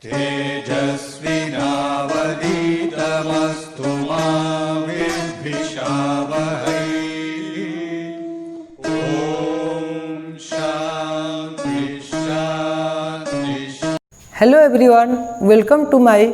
तेजस्विनावधीतमस्तु मा विद्विषावहै। ओम शांति शांति। Hello everyone, welcome to my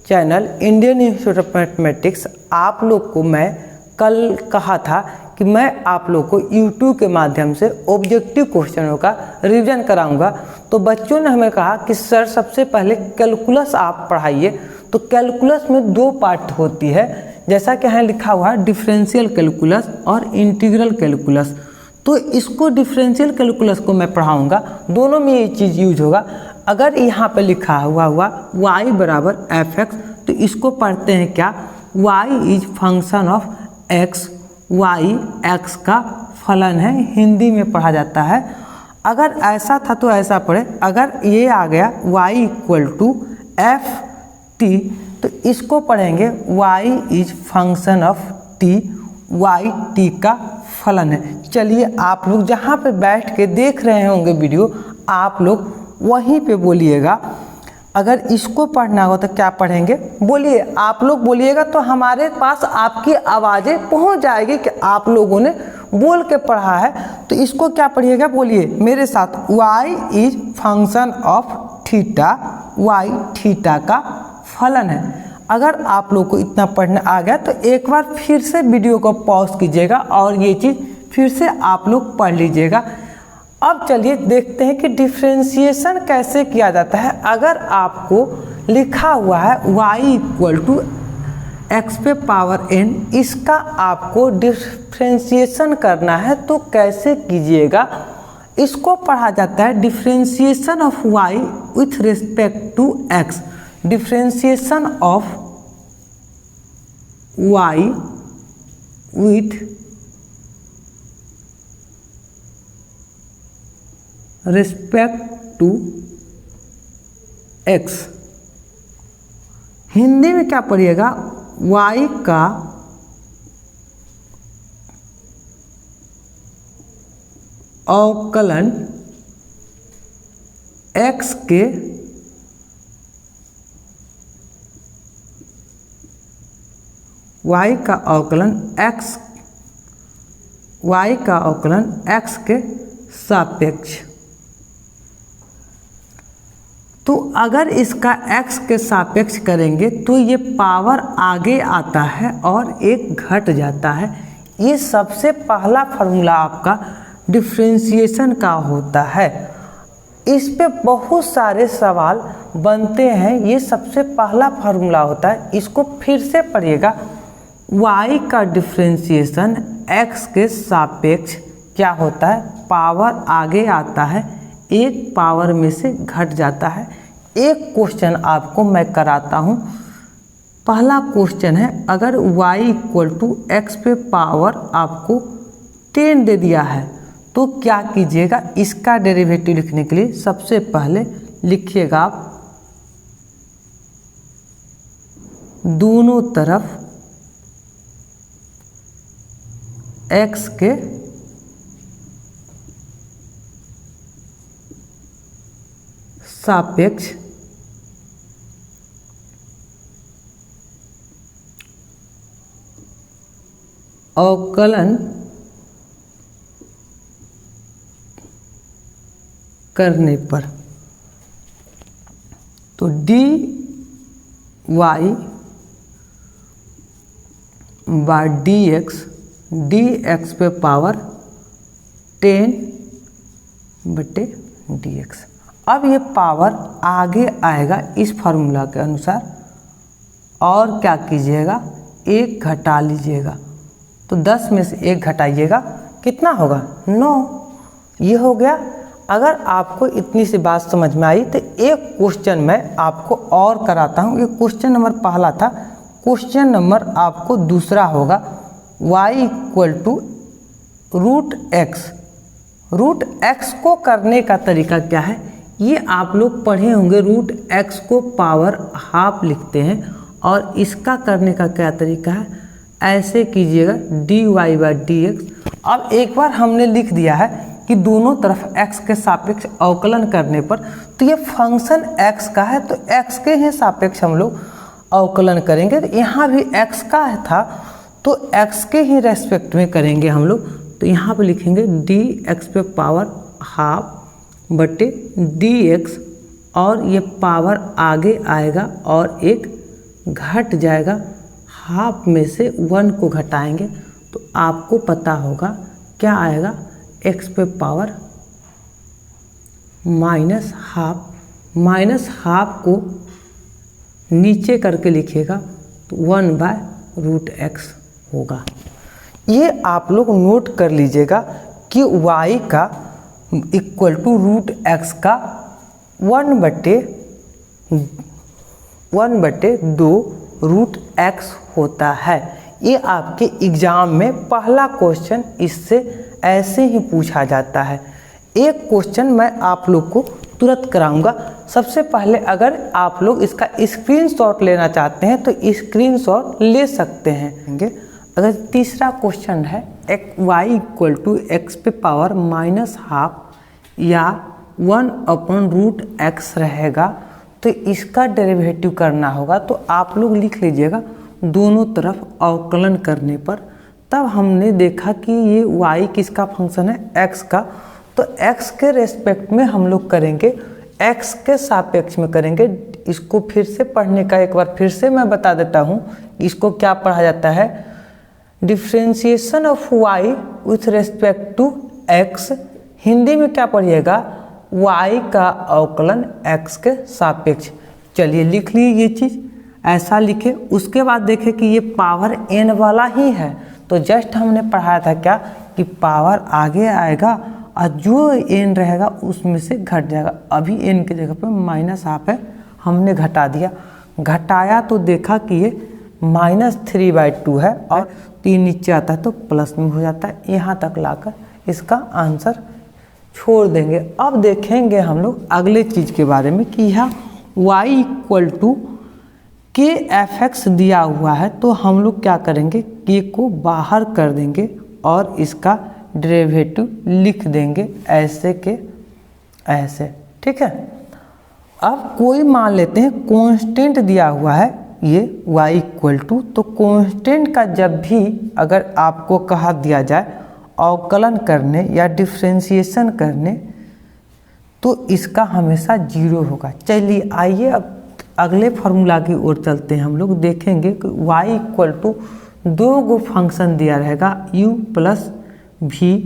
channel Indian Institute of Mathematics. आप लोग को मैं कल कहा था कि मैं आप लोग को YouTube के माध्यम से ऑब्जेक्टिव क्वेश्चनों का रिवीजन कराऊंगा। तो बच्चों ने हमें कहा कि सर सबसे पहले कैलकुलस आप पढ़ाइए। तो कैलकुलस में दो पार्ट होती है, जैसा कि यहाँ लिखा हुआ है डिफरेंशियल कैलकुलस और इंटीग्रल कैलकुलस। तो इसको डिफरेंशियल कैलकुलस को मैं पढ़ाऊंगा, दोनों में ये चीज़ यूज होगा। अगर यहाँ पे लिखा हुआ y बराबर fx, तो इसको पढ़ते हैं क्या, y is function of x, y x का फलन है, हिंदी में पढ़ा जाता है। अगर ऐसा था तो ऐसा पढ़े, अगर ये आ गया y equal to f t, तो इसको पढ़ेंगे y is function of t, y t का फलन है। चलिए आप लोग जहाँ पे बैठ के देख रहे होंगे वीडियो, आप लोग वहीं पे बोलिएगा। अगर इसको पढ़ना हो तो क्या पढ़ेंगे, बोलिए, आप लोग बोलिएगा तो हमारे पास आपकी आवाज़ें पहुंच जाएगी कि आप लोगों ने बोल के पढ़ा है। तो इसको क्या पढ़िएगा, बोलिए मेरे साथ, y is function of theta, y theta का फलन है। अगर आप लोग को इतना पढ़ना आ गया तो एक बार फिर से वीडियो को पॉज कीजिएगा और ये चीज़ फिर से आप लोग पढ़ लीजिएगा। अब चलिए देखते हैं कि डिफ्रेंशिएशन कैसे किया जाता है। अगर आपको लिखा हुआ है y इक्वल टू एक्स पे पावर n, इसका आपको डिफ्रेंशिएशन करना है तो कैसे कीजिएगा। इसको पढ़ा जाता है differentiation of y with respect to x, differentiation of y with respect to x। Hindi में क्या पढ़िएगा, y का अवकलन x के y का अवकलन x के सापेक्ष। तो अगर इसका x के सापेक्ष करेंगे तो ये पावर आगे आता है और एक घट जाता है। ये सबसे पहला फार्मूला आपका डिफरेंशिएशन का होता है। इस पे बहुत सारे सवाल बनते हैं, ये सबसे पहला फार्मूला होता है। इसको फिर से पढ़िएगा, y का डिफरेंशिएशन x के सापेक्ष क्या होता है, पावर आगे आता है, एक पावर में से घट जाता है। एक क्वेश्चन आपको मैं कराता हूँ। पहला क्वेश्चन है, अगर y इक्वल टू एक्स पे पावर आपको 10 दे दिया है तो क्या कीजिएगा। इसका डेरिवेटिव लिखने के लिए सबसे पहले लिखिएगा आप दोनों तरफ x के सापेक्ष अवकलन करने पर, तो dy बाय dx पे पावर 10/dx। अब ये पावर आगे आएगा इस फार्मूला के अनुसार, और क्या कीजिएगा, एक घटा लीजिएगा। तो 10 में से एक घटाइएगा, कितना होगा, 9। ये हो गया। अगर आपको इतनी सी बात समझ में आई तो एक क्वेश्चन मैं आपको और कराता हूँ। ये क्वेश्चन नंबर पहला था। क्वेश्चन नंबर आपको दूसरा होगा, y equal to √x। √x को करने का तरीका क्या है, ये आप लोग पढ़े होंगे। √x को पावर हाफ लिखते हैं, और इसका करने का क्या तरीका है, ऐसे कीजिएगा dy/dx। अब एक बार हमने लिख दिया है कि कि दोनों तरफ x के सापेक्ष अवकलन करने पर, तो ये फंक्शन x का है तो x के ही सापेक्ष हम लोग अवकलन करेंगे। तो यहाँ भी x का था तो x के ही रेस्पेक्ट में करेंगे हम लोग। तो यहाँ पे लिखेंगे dx पे पावर हाफ बटे dx, और ये पावर आगे आएगा और एक घट जाएगा, हाफ में से 1 को घटाएंगे तो आपको पता होगा क्या आएगा, x पे पावर माइनस हाफ को नीचे करके लिखिएगा तो 1/√x होगा। ये आप लोग नोट कर लीजिएगा कि y का इक्वल टू √x का 1/2√x होता है। ये आपके एग्जाम में पहला क्वेश्चन इससे ऐसे ही पूछा जाता है। एक क्वेश्चन मैं आप लोग को तुरंत कराऊंगा। सबसे पहले अगर आप लोग इसका स्क्रीनशॉट लेना चाहते हैं तो स्क्रीनशॉट ले सकते हैं। अगर तीसरा क्वेश्चन है y इक्वल टू x पे पावर -½ या 1/√x रहेगा तो इसका डेरिवेटिव करना होगा। तो आप लोग लिख लीजिएगा दोनों तरफ अवकलन करने पर। तब हमने देखा कि ये y किसका फंक्शन है, x का, तो x के रेस्पेक्ट में हम लोग करेंगे, x के सापेक्ष में करेंगे। इसको फिर से पढ़ने का एक बार फिर से मैं बता देता हूँ, इसको क्या पढ़ा जाता है, differentiation of y with respect to x। Hindi में क्या पढ़िएगा, y का अवकलन x के सापेक्ष। चलिए लिख लीजिए ये चीज़, ऐसा लिखे। उसके बाद देखें कि ये पावर n वाला ही है तो जस्ट हमने पढ़ाया था क्या कि पावर आगे आएगा और जो n रहेगा उसमें से घट जाएगा। अभी n की जगह पे -½ है, हमने घटा दिया, घटाया तो देखा कि ये -3/2 है और 3 नीचे आता है तो प्लस में हो जाता है। यहाँ तक लाकर इसका आंसर छोड़ देंगे। अब देखेंगे हम लोग अगले चीज़ के बारे में कि यहाँ y इक्वल टू kfx दिया हुआ है तो हम लोग क्या करेंगे, k को बाहर कर देंगे और इसका डेरिवेटिव लिख देंगे ऐसे के ऐसे, ठीक है। अब कोई मान लेते हैं कांस्टेंट दिया हुआ है ये y इक्वल टू, तो कांस्टेंट का जब भी अगर आपको कहा दिया जाए अवकलन करने या डिफ्रेंशिएशन करने तो इसका हमेशा 0 होगा। चलिए आइए अब अगले फार्मूला की ओर चलते हैं। हम लोग देखेंगे कि y इक्वल टू 2 गो फंक्शन दिया रहेगा u प्लस v,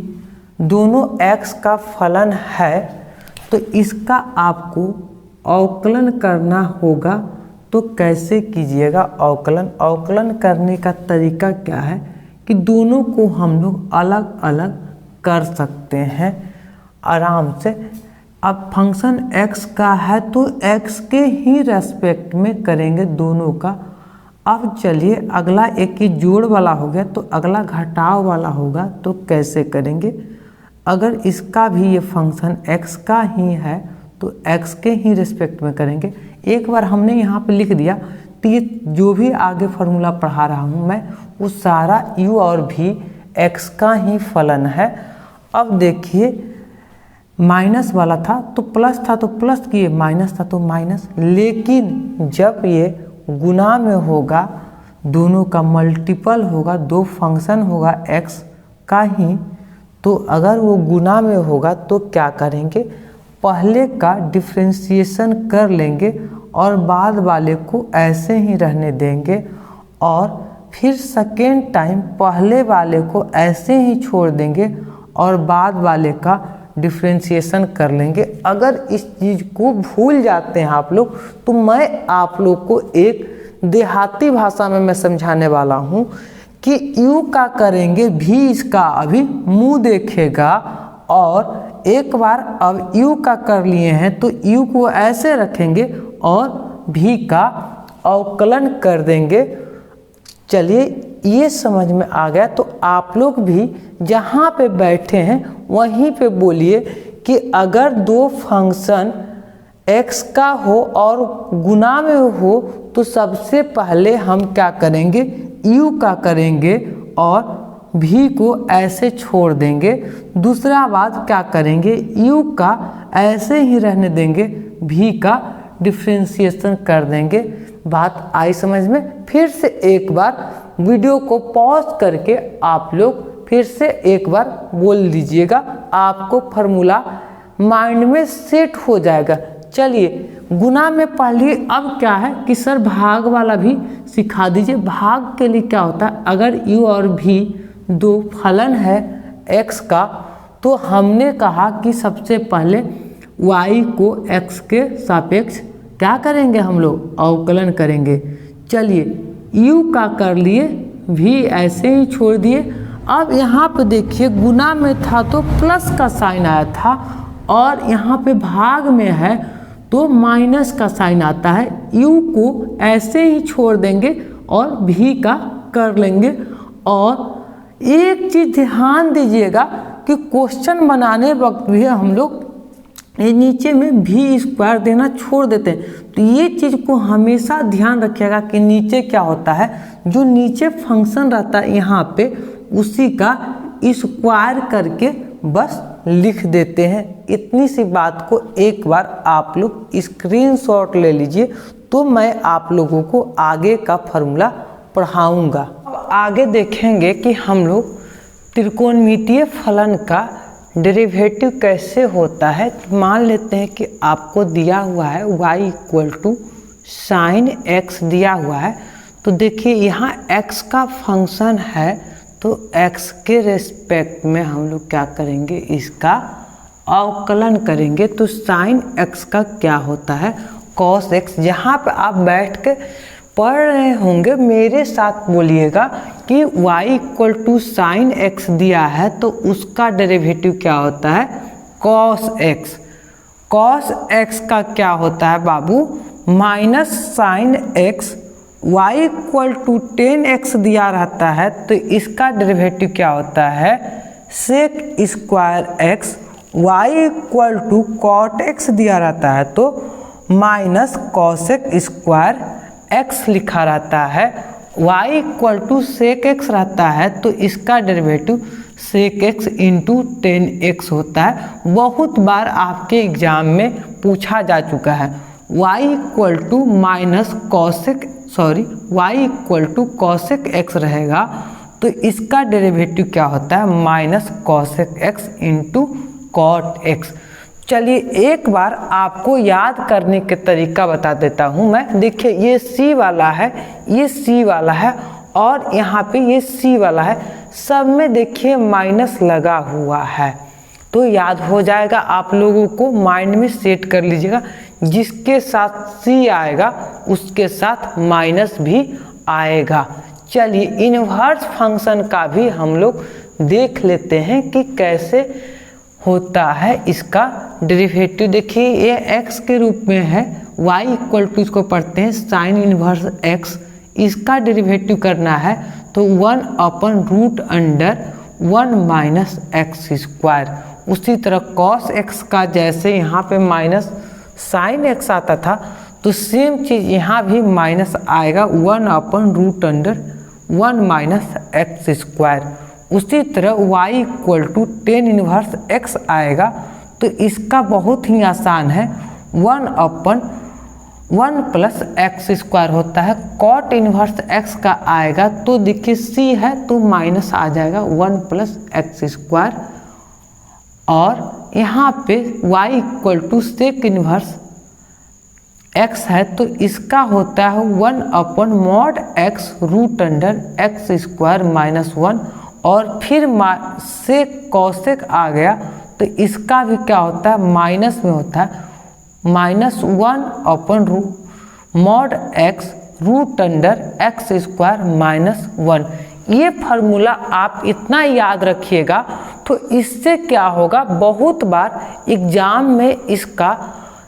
दोनों x का फलन है तो इसका आपको अवकलन करना होगा। तो कैसे कीजिएगा अवकलन, अवकलन करने का तरीका क्या है कि दोनों को हम लोग अलग अलग कर सकते हैं आराम से। अब फंक्शन x का है तो x के ही रेस्पेक्ट में करेंगे दोनों का। अब चलिए अगला एक ही जोड़ वाला हो गया तो अगला घटाव वाला होगा तो कैसे करेंगे। अगर इसका भी ये फंक्शन x का ही है तो x के ही रेस्पेक्ट में करेंगे। एक बार हमने यहाँ पे लिख दिया तो ये जो भी आगे फार्मूला पढ़ा रहा हूँ मैं वो सारा u और v x का ही फलन है। अब देखिए माइनस वाला था तो प्लस था तो प्लस किए, माइनस था तो माइनस, लेकिन जब ये गुना में होगा दोनों का मल्टीपल होगा, दो फंक्शन होगा x का ही, तो अगर वो गुना में होगा तो क्या करेंगे, पहले का डिफ्रेंशिएशन कर लेंगे और बाद वाले को ऐसे ही रहने देंगे और फिर सेकेंड टाइम पहले वाले को ऐसे ही छोड़ देंगे और बाद वाले का डिफ्रेंशिएशन कर लेंगे। अगर इस चीज़ को भूल जाते हैं आप लोग तो मैं आप लोग को एक देहाती भाषा में मैं समझाने वाला हूँ कि u का करेंगे v इसका अभी मुंह देखेगा, और एक बार अब u का कर लिए हैं तो u को ऐसे रखेंगे और v का अवकलन कर देंगे। चलिए ये समझ में आ गया तो आप लोग भी जहाँ पे बैठे हैं वहीं पे बोलिए कि अगर दो फंक्शन x का हो और गुना में हो तो सबसे पहले हम क्या करेंगे, u का करेंगे और भी को ऐसे छोड़ देंगे। दूसरा बात क्या करेंगे, u का ऐसे ही रहने देंगे, v का डिफ्रेंशिएशन कर देंगे। बात आई समझ में? फिर से एक बार वीडियो को पॉज करके आप लोग फिर से एक बार बोल लीजिएगा, आपको फार्मूला माइंड में सेट हो जाएगा। चलिए गुना में पढ़ लिए, अब क्या है कि सर भाग वाला भी सिखा दीजिए। भाग के लिए क्या होता है, अगर u और v दो फलन है x का, तो हमने कहा कि सबसे पहले y को x के सापेक्ष क्या करेंगे, हम लोग अवकलन करेंगे। चलिए u का कर लिए, v ऐसे ही छोड़ दिए। अब यहाँ पे देखिए गुना में था तो प्लस का साइन आया था, और यहाँ पे भाग में है तो माइनस का साइन आता है। u को ऐसे ही छोड़ देंगे और v का कर लेंगे। और एक चीज़ ध्यान दीजिएगा कि क्वेश्चन बनाने वक्त भी हम लोग ये नीचे में v स्क्वायर देना छोड़ देते हैं, तो ये चीज़ को हमेशा ध्यान रखिएगा कि नीचे क्या होता है, जो नीचे फंक्शन रहता है यहाँ पे उसी का स्क्वायर करके बस लिख देते हैं। इतनी सी बात को एक बार आप लोग स्क्रीनशॉट ले लीजिए, तो मैं आप लोगों को आगे का फॉर्मूला पढ़ाऊँगा। अब आगे देखेंगे कि हम लोग त्रिकोणमितीय फलन का डेरिवेटिव कैसे होता है। मान लेते हैं कि आपको दिया हुआ है y equal to sine x दिया हुआ है, तो देखिए यहाँ x का फंक्शन है, तो x के रेस्पेक्ट में हम लोग क्या करेंगे, इसका अवकलन करेंगे। तो साइन x का क्या होता है, cos x। जहाँ पे आप बैठ के पढ़ रहे होंगे मेरे साथ बोलिएगा कि y equal to sine x दिया है, तो उसका डेरिवेटिव क्या होता है, cos x। cos x का क्या होता है बाबू, minus sign x। y equal to 10x दिया रहता है, तो इसका डेरिवेटिव क्या होता है, sec square x। y equal to cot x दिया रहता है, तो माइनस cosec स्क्वायर x लिखा रहता है। y equal to sec x रहता है, तो इसका डेरिवेटिव सेक एक्स इंटू 10x होता है। बहुत बार आपके एग्जाम में पूछा जा चुका है। y equal to minus cosec y equal to cosec x रहेगा, तो इसका डेरिवेटिव क्या होता है, minus cosec x into cot x। चलिए एक बार आपको याद करने के तरीका बता देता हूँ मैं। देखिए ये C वाला है, ये C वाला है, और यहाँ पे ये C वाला है, सब में देखिए माइनस लगा हुआ है, तो याद हो जाएगा। आप लोगों को माइंड में सेट कर लीजिएगा, जिसके साथ C आएगा उसके साथ माइनस भी आएगा। चलिए इनवर्स फंक्शन का भी हम लोग देख लेते हैं कि कैसे होता है इसका डेरिवेटिव। देखिए ये x के रूप में है, y इक्वल टू इसको पढ़ते हैं साइन इनवर्स x। इसका डेरिवेटिव करना है तो 1 अपन root under 1 minus x square. उसी तरह cos x का जैसे यहाँ पे माइनस साइन x आता था, तो सेम चीज़ यहाँ भी माइनस आएगा, 1 अपन root under 1 minus x square. उसी तरह y equal to 10 inverse x आएगा, तो इसका बहुत ही आसान है, 1 अपन 1 प्लस एक्स स्क्वायर होता है। कॉट इनवर्स x का आएगा, तो देखिए c है तो माइनस आ जाएगा 1 प्लस एक्स स्क्वायर। और यहाँ पे y equal to sec inverse x है, तो इसका होता है 1 अपन mod x root under x square minus 1। और फिर सेक कॉसेक आ गया, तो इसका भी क्या होता है, माइनस में होता है, माइनस 1 अपन mod x root under x square minus 1। ये फार्मूला आप इतना याद रखिएगा, तो इससे क्या होगा, बहुत बार एग्जाम में इसका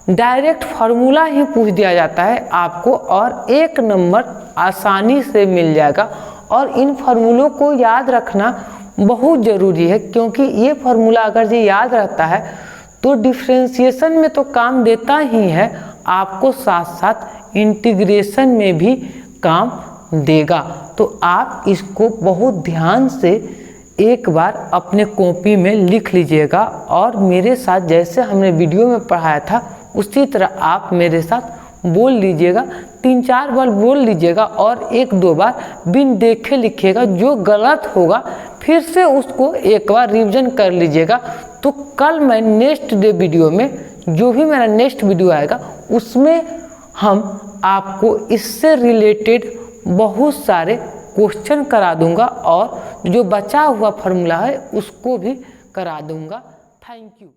डायरेक्ट फार्मूला ही पूछ दिया जाता है आपको, और 1 नंबर आसानी से मिल जाएगा। और इन फार्मूलों को याद रखना बहुत ज़रूरी है, क्योंकि ये फार्मूला अगर ये याद रहता है तो डिफ्रेंशिएशन में तो काम देता ही है, आपको साथ साथ इंटीग्रेशन में भी काम देगा। तो आप इसको बहुत ध्यान से एक बार अपने कॉपी में लिख लीजिएगा और मेरे साथ जैसे हमने वीडियो में पढ़ाया था उसी तरह आप मेरे साथ बोल लीजिएगा। 3-4 बार बोल लीजिएगा और 1-2 बार बिन देखे लिखिएगा। जो गलत होगा फिर से उसको एक बार रिवीजन कर लीजिएगा। तो कल मैं नेक्स्ट डे वीडियो में, जो भी मेरा नेक्स्ट वीडियो आएगा, उसमें हम आपको इससे रिलेटेड बहुत सारे क्वेश्चन करा दूंगा और जो बचा हुआ फॉर्मूला है उसको भी करा दूंगा। Thank you.